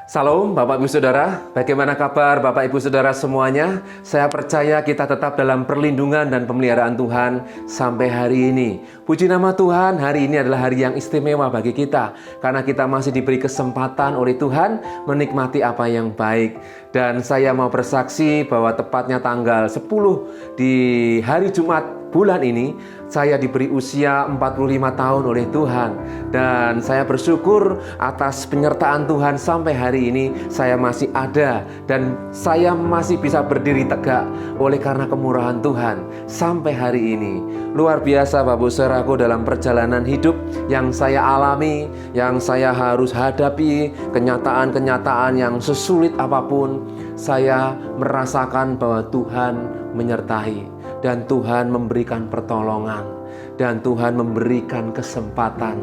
Salam Bapak Ibu Saudara, bagaimana kabar Bapak Ibu Saudara semuanya? Saya percaya kita tetap dalam perlindungan dan pemeliharaan Tuhan sampai hari ini. Puji nama Tuhan, hari ini adalah hari yang istimewa bagi kita karena kita masih diberi kesempatan oleh Tuhan menikmati apa yang baik. Dan saya mau bersaksi bahwa tepatnya tanggal 10 di hari Jumat bulan ini saya diberi usia 45 tahun oleh Tuhan. Dan saya bersyukur atas penyertaan Tuhan sampai hari ini saya masih ada dan saya masih bisa berdiri tegak oleh karena kemurahan Tuhan sampai hari ini. Luar biasa Bapak Saudaraku, dalam perjalanan hidup yang saya alami, yang saya harus hadapi, kenyataan-kenyataan yang sesulit apapun, saya merasakan bahwa Tuhan menyertai dan Tuhan memberikan pertolongan dan Tuhan memberikan kesempatan.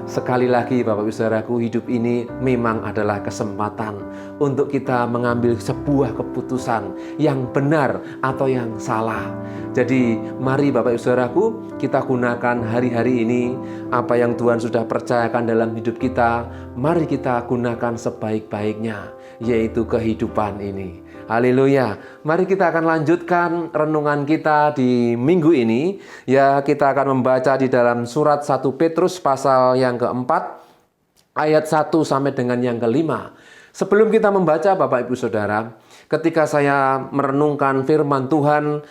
Sekali lagi Bapak Ibu Saudaraku, hidup ini memang adalah kesempatan untuk kita mengambil sebuah keputusan yang benar atau yang salah. Jadi mari Bapak Ibu Saudaraku, kita gunakan hari-hari ini apa yang Tuhan sudah percayakan dalam hidup kita, mari kita gunakan sebaik-baiknya, yaitu kehidupan ini. Haleluya. Mari kita akan lanjutkan renungan kita di minggu ini. Ya, kita akan membaca di dalam surat 1 Petrus pasal yang keempat, ayat 1 sampai dengan yang kelima. Sebelum kita membaca Bapak Ibu Saudara, ketika saya merenungkan firman Tuhan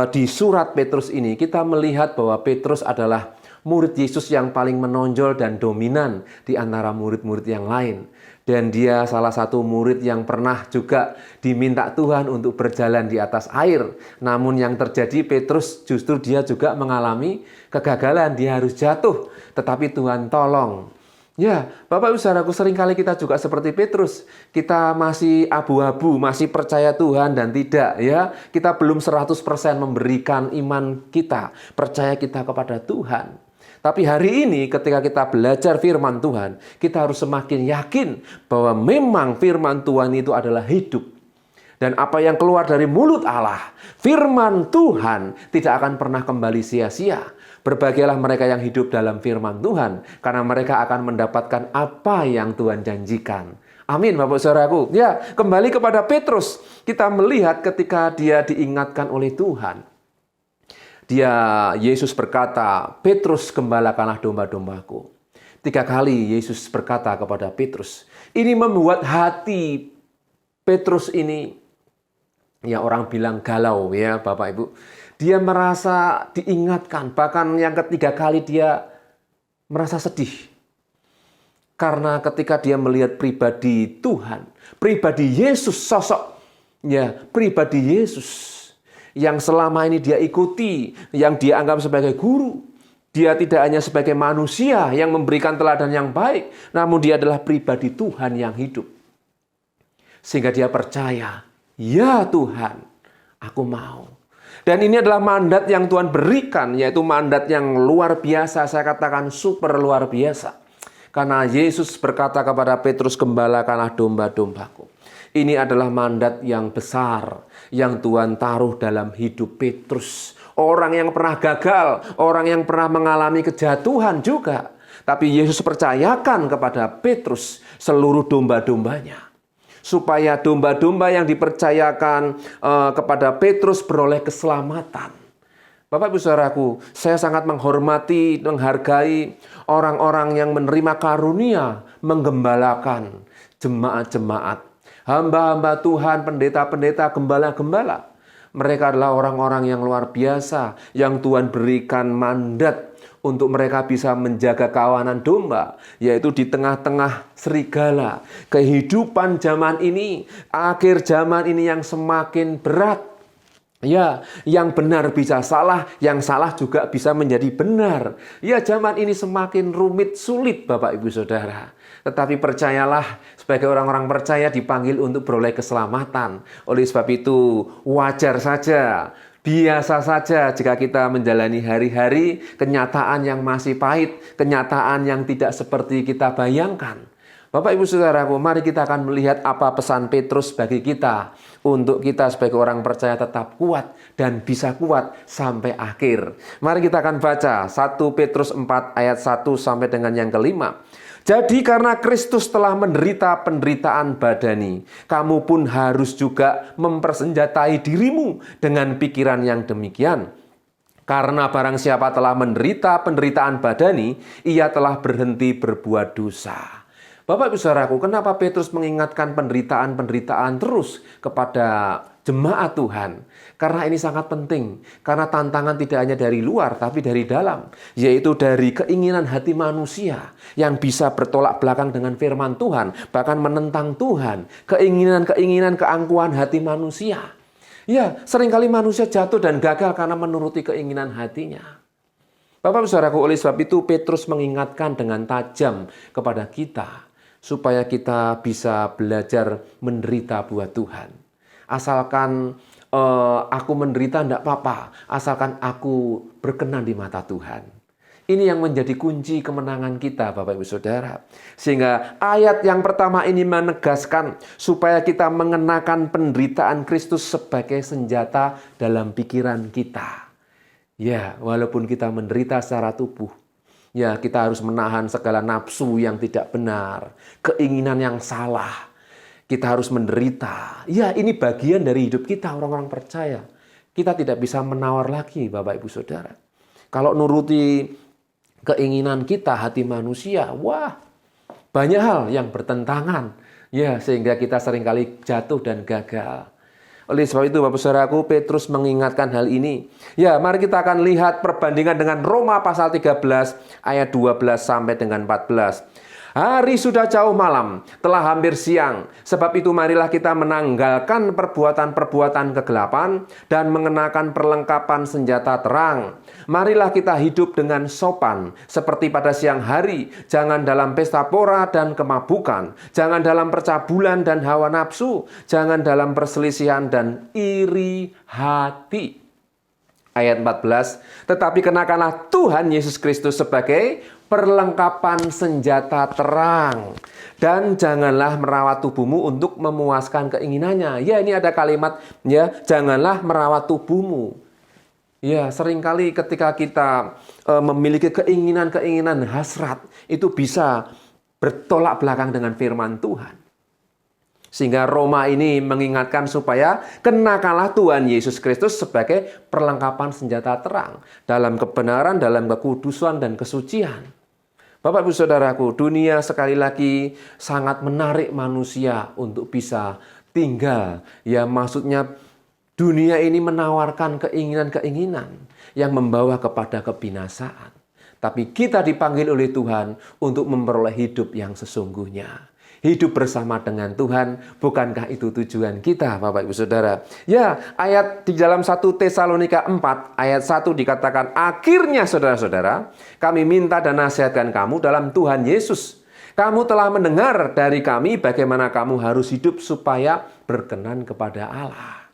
di surat Petrus ini, kita melihat bahwa Petrus adalah murid Yesus yang paling menonjol dan dominan di antara murid-murid yang lain. Dan dia salah satu murid yang pernah juga diminta Tuhan untuk berjalan di atas air. Namun yang terjadi, Petrus justru dia juga mengalami kegagalan, dia harus jatuh. Tetapi Tuhan tolong. Ya, Bapak Ibu Saudaraku, seringkali kita juga seperti Petrus. Kita masih abu-abu, masih percaya Tuhan dan tidak. Ya, kita belum 100% memberikan iman kita, percaya kita kepada Tuhan. Tapi hari ini ketika kita belajar firman Tuhan, kita harus semakin yakin bahwa memang firman Tuhan itu adalah hidup. Dan apa yang keluar dari mulut Allah, firman Tuhan tidak akan pernah kembali sia-sia. Berbahagialah mereka yang hidup dalam firman Tuhan, karena mereka akan mendapatkan apa yang Tuhan janjikan. Amin Bapak Saudaraku. Ya, kembali kepada Petrus, kita melihat ketika dia diingatkan oleh Tuhan. Yesus berkata, Petrus, gembalakanlah domba-dombaku. 3 kali Yesus berkata kepada Petrus. Ini membuat hati Petrus ini, ya orang bilang galau ya Bapak Ibu. Dia merasa diingatkan, bahkan yang ketiga kali dia merasa sedih. Karena ketika dia melihat pribadi Tuhan, pribadi Yesus, sosok ya pribadi Yesus yang selama ini dia ikuti, yang dia anggap sebagai guru. Dia tidak hanya sebagai manusia yang memberikan teladan yang baik, namun dia adalah pribadi Tuhan yang hidup. Sehingga dia percaya, ya Tuhan, aku mau. Dan ini adalah mandat yang Tuhan berikan, yaitu mandat yang luar biasa, saya katakan super luar biasa. Karena Yesus berkata kepada Petrus, gembalakanlah domba-dombaku. Ini adalah mandat yang besar yang Tuhan taruh dalam hidup Petrus. Orang yang pernah gagal, orang yang pernah mengalami kejatuhan juga. Tapi Yesus percayakan kepada Petrus seluruh domba-dombanya. Supaya domba-domba yang dipercayakan kepada Petrus beroleh keselamatan. Bapak Ibu Saudaraku, saya sangat menghormati, menghargai orang-orang yang menerima karunia menggembalakan jemaat-jemaat. Hamba-hamba Tuhan, pendeta-pendeta, gembala-gembala. Mereka adalah orang-orang yang luar biasa, yang Tuhan berikan mandat untuk mereka bisa menjaga kawanan domba, yaitu di tengah-tengah serigala. Kehidupan zaman ini, akhir zaman ini yang semakin berat. Ya, yang benar bisa salah, yang salah juga bisa menjadi benar. Ya, zaman ini semakin rumit, sulit Bapak Ibu Saudara. Tetapi percayalah, sebagai orang-orang percaya dipanggil untuk beroleh keselamatan. Oleh sebab itu, wajar saja, biasa saja jika kita menjalani hari-hari kenyataan yang masih pahit, kenyataan yang tidak seperti kita bayangkan. Bapak Ibu Saudaraku, mari kita akan melihat apa pesan Petrus bagi kita. Untuk kita sebagai orang percaya tetap kuat dan bisa kuat sampai akhir. Mari kita akan baca 1 Petrus 4 ayat 1 sampai dengan yang kelima. Jadi karena Kristus telah menderita penderitaan badani, kamu pun harus juga mempersenjatai dirimu dengan pikiran yang demikian. Karena barang siapa telah menderita penderitaan badani, ia telah berhenti berbuat dosa. Bapak Ibu Saudaraku, kenapa Petrus mengingatkan penderitaan-penderitaan terus kepada jemaat Tuhan? Karena ini sangat penting. Karena tantangan tidak hanya dari luar, tapi dari dalam. Yaitu dari keinginan hati manusia yang bisa bertolak belakang dengan firman Tuhan. Bahkan menentang Tuhan. Keinginan-keinginan keangkuhan hati manusia. Ya, seringkali manusia jatuh dan gagal karena menuruti keinginan hatinya. Bapak Saudaraku, oleh sebab itu Petrus mengingatkan dengan tajam kepada kita supaya kita bisa belajar menderita buat Tuhan. Asalkan aku menderita tidak apa-apa, asalkan aku berkenan di mata Tuhan. Ini yang menjadi kunci kemenangan kita, Bapak Ibu Saudara. Sehingga ayat yang pertama ini menegaskan supaya kita mengenakan penderitaan Kristus sebagai senjata dalam pikiran kita. Ya, walaupun kita menderita secara tubuh, ya kita harus menahan segala nafsu yang tidak benar, keinginan yang salah. Kita harus menderita. Ya, ini bagian dari hidup kita, orang-orang percaya. Kita tidak bisa menawar lagi, Bapak Ibu Saudara. Kalau nuruti keinginan kita, hati manusia, wah, banyak hal yang bertentangan. Ya, sehingga kita seringkali jatuh dan gagal. Oleh sebab itu, Bapak Saudaraku, Petrus mengingatkan hal ini. Ya, mari kita akan lihat perbandingan dengan Roma pasal 13 ayat 12 sampai dengan 14. Hari sudah jauh malam, telah hampir siang. Sebab itu marilah kita menanggalkan perbuatan-perbuatan kegelapan dan mengenakan perlengkapan senjata terang. Marilah kita hidup dengan sopan, seperti pada siang hari. Jangan dalam pesta pora dan kemabukan. Jangan dalam percabulan dan hawa nafsu. Jangan dalam perselisihan dan iri hati. Ayat 14, tetapi kenakanlah Tuhan Yesus Kristus sebagai perlengkapan senjata terang. Dan janganlah merawat tubuhmu untuk memuaskan keinginannya. Ya, ini ada kalimat, ya, janganlah merawat tubuhmu. Ya, seringkali ketika kita memiliki keinginan-keinginan hasrat, itu bisa bertolak belakang dengan firman Tuhan. Sehingga Roma ini mengingatkan supaya kenakanlah Tuhan Yesus Kristus sebagai perlengkapan senjata terang. Dalam kebenaran, dalam kekudusan dan kesucian. Bapak Ibu Saudaraku, dunia sekali lagi sangat menarik manusia untuk bisa tinggal. Ya, maksudnya dunia ini menawarkan keinginan-keinginan yang membawa kepada kebinasaan. Tapi kita dipanggil oleh Tuhan untuk memperoleh hidup yang sesungguhnya. Hidup bersama dengan Tuhan, bukankah itu tujuan kita, Bapak Ibu Saudara? Ya, ayat di dalam 1 Tesalonika 4, ayat 1 dikatakan, akhirnya saudara-saudara, kami minta dan nasihatkan kamu dalam Tuhan Yesus. Kamu telah mendengar dari kami bagaimana kamu harus hidup supaya berkenan kepada Allah.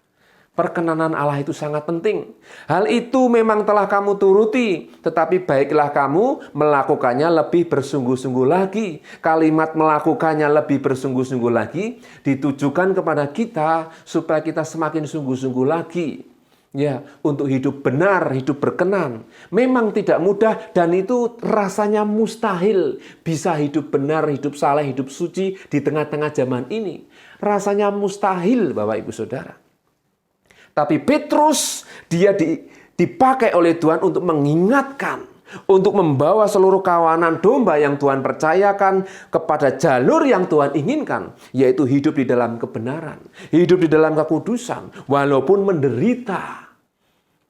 Perkenanan Allah itu sangat penting. Hal itu memang telah kamu turuti, tetapi baiklah kamu melakukannya lebih bersungguh-sungguh lagi. Kalimat melakukannya lebih bersungguh-sungguh lagi ditujukan kepada kita supaya kita semakin sungguh-sungguh lagi. Ya, untuk hidup benar, hidup berkenan. Memang tidak mudah dan itu rasanya mustahil bisa hidup benar, hidup saleh, hidup suci di tengah-tengah zaman ini. Rasanya mustahil, Bapak Ibu Saudara. Tapi Petrus, dia dipakai oleh Tuhan untuk mengingatkan, untuk membawa seluruh kawanan domba yang Tuhan percayakan kepada jalur yang Tuhan inginkan, yaitu hidup di dalam kebenaran, hidup di dalam kekudusan, walaupun menderita.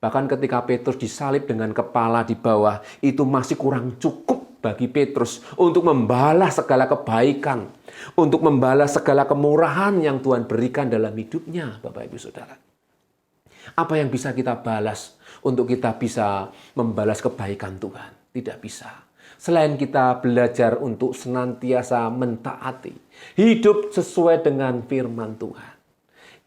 Bahkan ketika Petrus disalib dengan kepala di bawah, itu masih kurang cukup bagi Petrus untuk membalas segala kebaikan, untuk membalas segala kemurahan yang Tuhan berikan dalam hidupnya, Bapak Ibu Saudara. Apa yang bisa kita balas untuk kita bisa membalas kebaikan Tuhan? Tidak bisa. Selain kita belajar untuk senantiasa mentaati, hidup sesuai dengan firman Tuhan.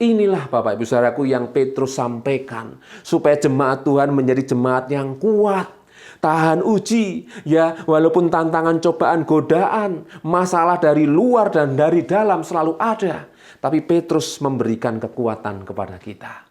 Inilah Bapak Ibu Saudaraku yang Petrus sampaikan supaya jemaat Tuhan menjadi jemaat yang kuat, tahan uji, ya, walaupun tantangan, cobaan, godaan, masalah dari luar dan dari dalam selalu ada, tapi Petrus memberikan kekuatan kepada kita.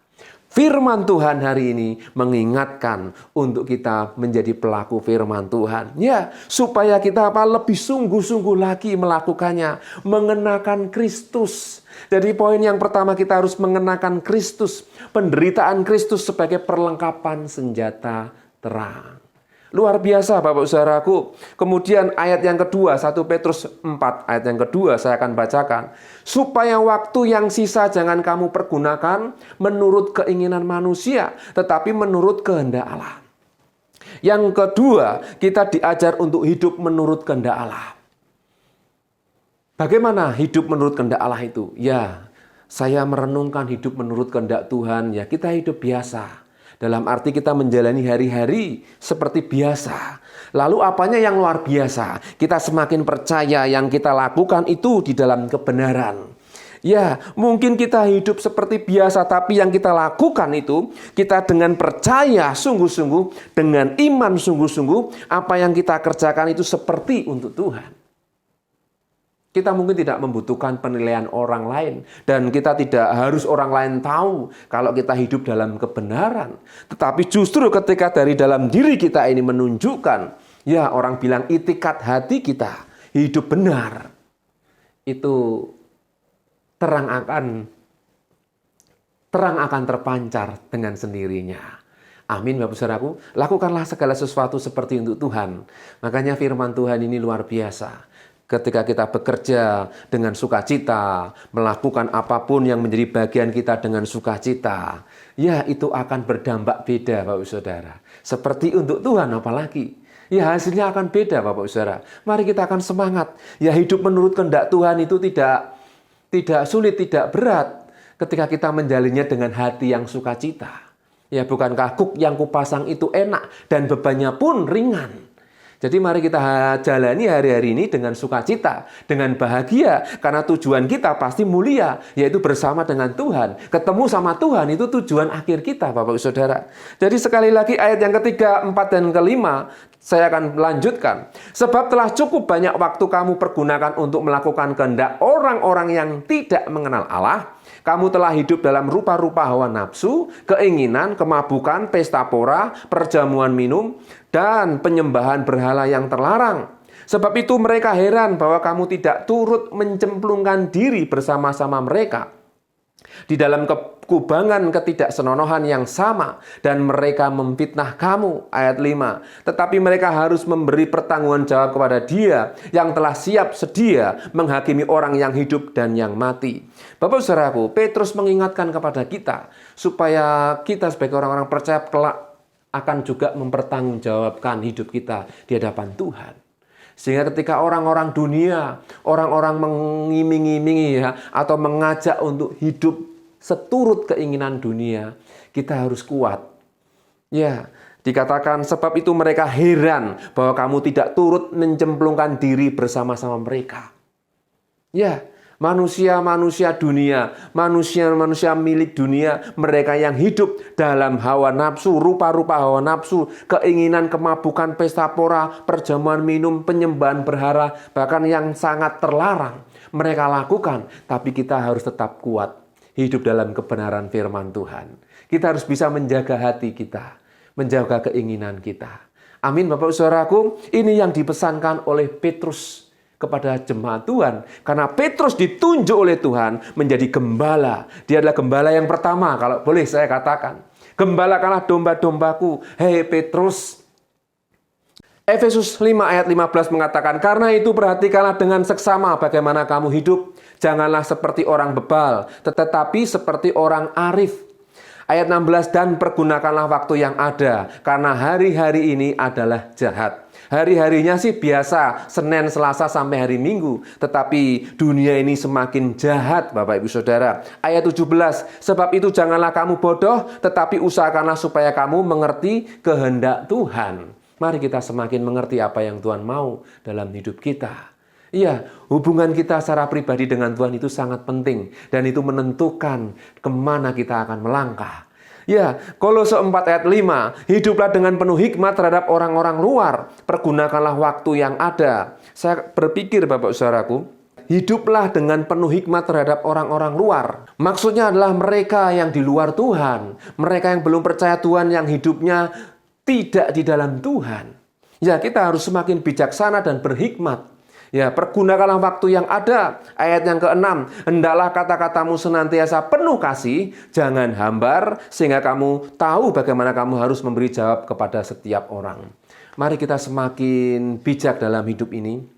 Firman Tuhan hari ini mengingatkan untuk kita menjadi pelaku firman Tuhan. Ya, supaya kita lebih sungguh-sungguh lagi melakukannya, mengenakan Kristus. Jadi poin yang pertama, kita harus mengenakan Kristus, penderitaan Kristus sebagai perlengkapan senjata terang. Luar biasa Bapak Saudaraku. Kemudian ayat yang kedua, 1 Petrus 4, ayat yang kedua saya akan bacakan. Supaya waktu yang sisa jangan kamu pergunakan menurut keinginan manusia, tetapi menurut kehendak Allah. Yang kedua, kita diajar untuk hidup menurut kehendak Allah. Bagaimana hidup menurut kehendak Allah itu? Ya, saya merenungkan hidup menurut kehendak Tuhan. Ya, kita hidup biasa. Dalam arti kita menjalani hari-hari seperti biasa. Lalu apanya yang luar biasa? Kita semakin percaya yang kita lakukan itu di dalam kebenaran. Ya, mungkin kita hidup seperti biasa, tapi yang kita lakukan itu, kita dengan percaya sungguh-sungguh, dengan iman sungguh-sungguh, apa yang kita kerjakan itu seperti untuk Tuhan. Kita mungkin tidak membutuhkan penilaian orang lain. Dan kita tidak harus orang lain tahu kalau kita hidup dalam kebenaran. Tetapi justru ketika dari dalam diri kita ini menunjukkan, ya orang bilang itikat hati kita hidup benar. Itu terang akan terpancar dengan sendirinya. Amin Bapak Saudaraku. Lakukanlah segala sesuatu seperti untuk Tuhan. Makanya firman Tuhan ini luar biasa. Ketika kita bekerja dengan sukacita, melakukan apapun yang menjadi bagian kita dengan sukacita, ya itu akan berdampak beda Bapak Saudara. Seperti untuk Tuhan apalagi. Ya hasilnya akan beda Bapak Saudara. Mari kita akan semangat. Ya hidup menurut kehendak Tuhan itu tidak sulit, tidak berat. Ketika kita menjalinnya dengan hati yang sukacita. Ya bukankah kuk yang kupasang itu enak dan bebannya pun ringan. Jadi mari kita jalani hari-hari ini dengan sukacita, dengan bahagia. Karena tujuan kita pasti mulia, yaitu bersama dengan Tuhan. Ketemu sama Tuhan itu tujuan akhir kita Bapak Saudara. Jadi sekali lagi ayat yang ketiga, 4, dan kelima, saya akan melanjutkan. Sebab telah cukup banyak waktu kamu pergunakan untuk melakukan kehendak orang-orang yang tidak mengenal Allah. Kamu telah hidup dalam rupa-rupa hawa nafsu, keinginan, kemabukan, pesta pora, perjamuan minum, dan penyembahan berhala yang terlarang. Sebab itu mereka heran bahwa kamu tidak turut mencemplungkan diri bersama-sama mereka di dalam kekubangan ketidaksenonohan yang sama, dan mereka memfitnah kamu. Ayat 5. Tetapi mereka harus memberi pertanggungan jawab kepada Dia yang telah siap sedia menghakimi orang yang hidup dan yang mati. Bapak Saudaraku, Petrus mengingatkan kepada kita supaya kita sebagai orang-orang percaya kelak akan juga mempertanggungjawabkan hidup kita di hadapan Tuhan. Sehingga ketika orang-orang dunia, orang-orang mengiming-imingi atau mengajak untuk hidup seturut keinginan dunia, kita harus kuat. Ya, dikatakan sebab itu mereka heran bahwa kamu tidak turut mencemplungkan diri bersama-sama mereka. Ya, manusia-manusia dunia, manusia-manusia milik dunia, mereka yang hidup dalam hawa nafsu, rupa-rupa hawa nafsu, keinginan, kemabukan, pesta pora, perjamuan minum, penyembahan berhala, bahkan yang sangat terlarang mereka lakukan. Tapi kita harus tetap kuat, hidup dalam kebenaran firman Tuhan. Kita harus bisa menjaga hati kita, menjaga keinginan kita. Amin Bapak Saudaraku, ini yang dipesankan oleh Petrus kepada jemaat Tuhan. Karena Petrus ditunjuk oleh Tuhan menjadi gembala. Dia adalah gembala yang pertama, kalau boleh saya katakan. Gembalakanlah domba-dombaku. Hei Petrus. Efesus 5 ayat 15 mengatakan, karena itu perhatikanlah dengan seksama bagaimana kamu hidup. Janganlah seperti orang bebal, tetapi seperti orang arif. Ayat 16, dan pergunakanlah waktu yang ada, karena hari-hari ini adalah jahat. Hari-harinya sih biasa, Senin, Selasa sampai hari Minggu. Tetapi dunia ini semakin jahat Bapak Ibu Saudara. Ayat 17, sebab itu janganlah kamu bodoh, tetapi usahakanlah supaya kamu mengerti kehendak Tuhan. Mari kita semakin mengerti apa yang Tuhan mau dalam hidup kita. Iya, hubungan kita secara pribadi dengan Tuhan itu sangat penting. Dan itu menentukan kemana kita akan melangkah. Ya, Kolose 4 ayat 5, hiduplah dengan penuh hikmat terhadap orang-orang luar. Pergunakanlah waktu yang ada. Saya berpikir Bapak Saudaraku, hiduplah dengan penuh hikmat terhadap orang-orang luar. Maksudnya adalah mereka yang di luar Tuhan, mereka yang belum percaya Tuhan, yang hidupnya tidak di dalam Tuhan. Ya, kita harus semakin bijaksana dan berhikmat. Ya, pergunakanlah waktu yang ada. Ayat yang ke-6, hendaklah kata-katamu senantiasa penuh kasih, jangan hambar, sehingga kamu tahu bagaimana kamu harus memberi jawab kepada setiap orang. Mari kita semakin bijak dalam hidup ini.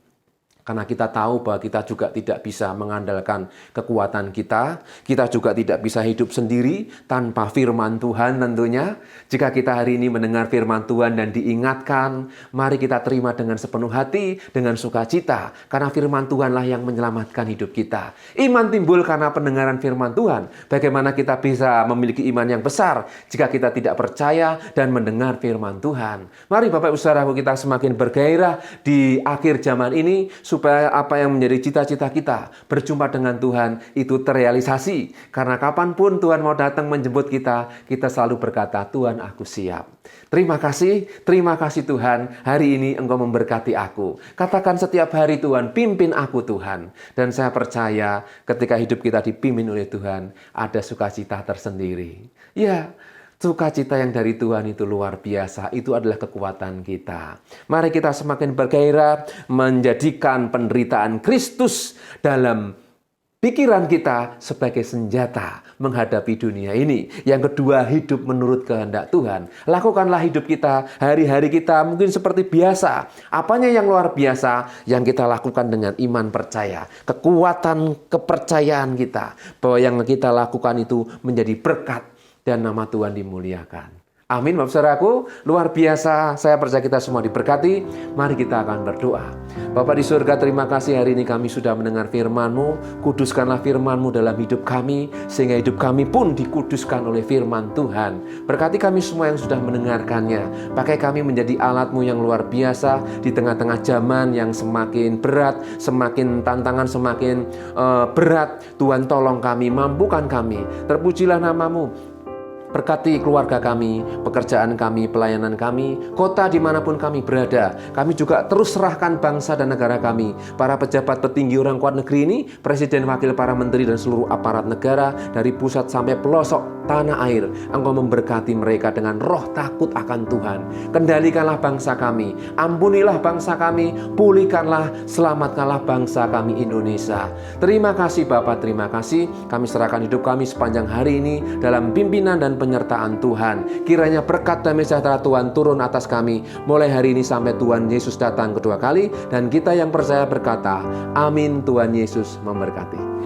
Karena kita tahu bahwa kita juga tidak bisa mengandalkan kekuatan kita. Kita juga tidak bisa hidup sendiri tanpa firman Tuhan tentunya. Jika kita hari ini mendengar firman Tuhan dan diingatkan, mari kita terima dengan sepenuh hati, dengan sukacita. Karena firman Tuhanlah yang menyelamatkan hidup kita. Iman timbul karena pendengaran firman Tuhan. Bagaimana kita bisa memiliki iman yang besar jika kita tidak percaya dan mendengar firman Tuhan. Mari Bapak Ibu Saudaraku, kita semakin bergairah di akhir zaman ini, supaya apa yang menjadi cita-cita kita berjumpa dengan Tuhan itu terrealisasi. Karena kapanpun Tuhan mau datang menjemput kita, kita selalu berkata, Tuhan aku siap. Terima kasih Tuhan, hari ini Engkau memberkati aku. Katakan setiap hari, Tuhan pimpin aku Tuhan. Dan saya percaya ketika hidup kita dipimpin oleh Tuhan, ada sukacita tersendiri. Ya, sukacita yang dari Tuhan itu luar biasa. Itu adalah kekuatan kita. Mari kita semakin bergairah menjadikan penderitaan Kristus dalam pikiran kita sebagai senjata menghadapi dunia ini. Yang kedua, hidup menurut kehendak Tuhan. Lakukanlah hidup kita, hari-hari kita mungkin seperti biasa. Apanya yang luar biasa? Yang kita lakukan dengan iman percaya. Kekuatan kepercayaan kita bahwa yang kita lakukan itu menjadi berkat dan nama Tuhan dimuliakan. Amin, Bapak Saudaraku, luar biasa. Saya percaya kita semua diberkati. Mari kita akan berdoa. Bapa di surga, terima kasih hari ini kami sudah mendengar firman-Mu. Kuduskanlah firman-Mu dalam hidup kami, sehingga hidup kami pun dikuduskan oleh firman Tuhan. Berkati kami semua yang sudah mendengarkannya. Pakai kami menjadi alat-Mu yang luar biasa di tengah-tengah zaman yang semakin berat, semakin tantangan, semakin berat. Tuhan tolong kami, mampukan kami. Terpujilah nama-Mu. Berkati keluarga kami, pekerjaan kami, pelayanan kami, kota dimanapun kami berada. Kami juga terus serahkan bangsa dan negara kami. Para pejabat petinggi orang kuat negeri ini, presiden, wakil, para menteri, dan seluruh aparat negara, dari pusat sampai pelosok tanah air. Engkau memberkati mereka dengan roh takut akan Tuhan. Kendalikanlah bangsa kami, ampunilah bangsa kami, pulihkanlah, selamatkanlah bangsa kami Indonesia. Terima kasih Bapak, terima kasih. Kami serahkan hidup kami sepanjang hari ini dalam pimpinan dan penyertaan Tuhan. Kiranya berkat dan sejahtera Tuhan turun atas kami mulai hari ini sampai Tuhan Yesus datang kedua kali. Dan kita yang percaya berkata, amin. Tuhan Yesus memberkati.